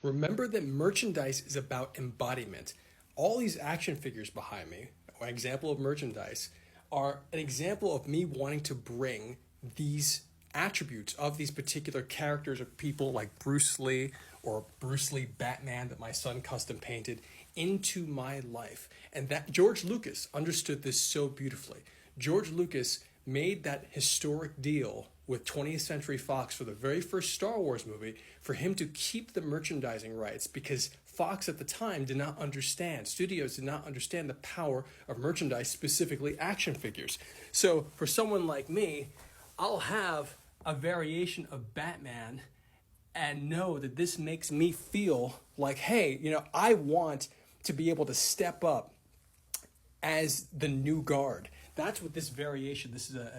Remember that merchandise is about embodiment. All these action figures behind me, an example of merchandise, are an example of me wanting to bring these attributes of these particular characters or people like Bruce Lee or Bruce Lee Batman that my son custom painted into my life. And that George Lucas understood this so beautifully. George Lucas made that historic deal with 20th Century Fox for the very first Star Wars movie for him to keep the merchandising rights, because Fox at the time did not understand, studios did not understand the power of merchandise, specifically action figures. So for someone like me, I'll have a variation of Batman and know that this makes me feel like, hey, I want to be able to step up as the new guard. That's what this variation, this is a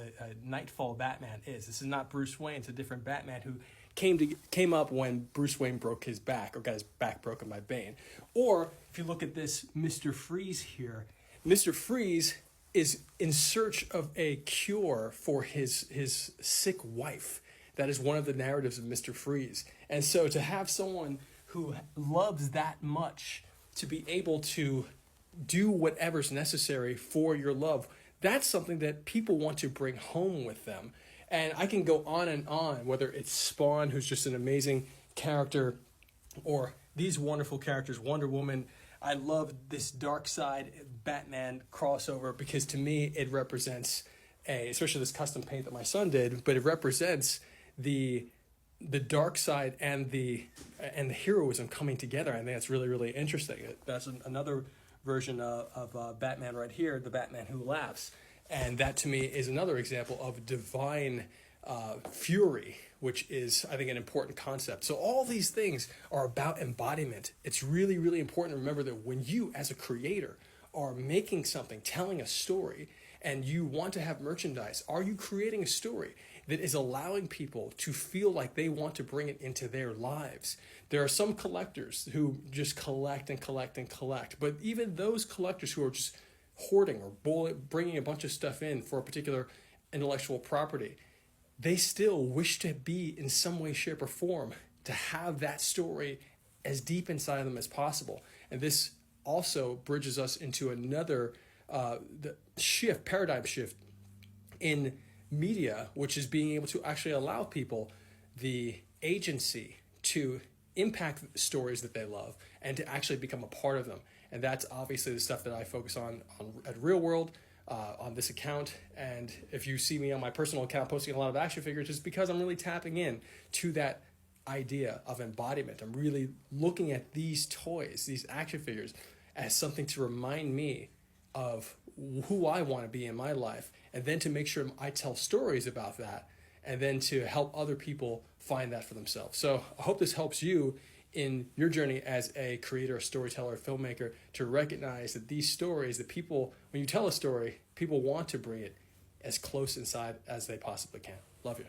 Nightfall Batman is. This is not Bruce Wayne. It's a different Batman who came up when Bruce Wayne broke his back or got his back broken by Bane. Or if you look at this Mr. Freeze here, Mr. Freeze is in search of a cure for his sick wife. That is one of the narratives of Mr. Freeze. And so to have someone who loves that much to be able to do whatever's necessary for your love, that's something that people want to bring home with them. And I can go on and on, whether it's Spawn, who's just an amazing character, or these wonderful characters, Wonder Woman. I love this dark side Batman crossover because to me it represents especially this custom paint that my son did, but it represents the dark side and the heroism coming together. I think that's really, really interesting. That's another version of Batman right here, the Batman who laughs. And that to me is another example of divine fury, which is, I think, an important concept. So all these things are about embodiment. It's really, really important to remember that when you, as a creator, are making something, telling a story, and you want to have merchandise, are you creating a story that is allowing people to feel like they want to bring it into their lives? There are some collectors who just collect and collect and collect, but even those collectors who are just hoarding or bringing a bunch of stuff in for a particular intellectual property, they still wish to be in some way, shape, or form to have that story as deep inside of them as possible. And this also bridges us into another paradigm shift in media, which is being able to actually allow people the agency to impact stories that they love and to actually become a part of them. And that's obviously the stuff that I focus on at Real World, on this account. And if you see me on my personal account posting a lot of action figures, it's because I'm really tapping in to that idea of embodiment. I'm really looking at these toys, these action figures, as something to remind me of who I want to be in my life, and then to make sure I tell stories about that, and then to help other people find that for themselves. So I hope this helps you in your journey as a creator, a storyteller, a filmmaker, to recognize that these stories, that people, when you tell a story, people want to bring it as close inside as they possibly can. Love you.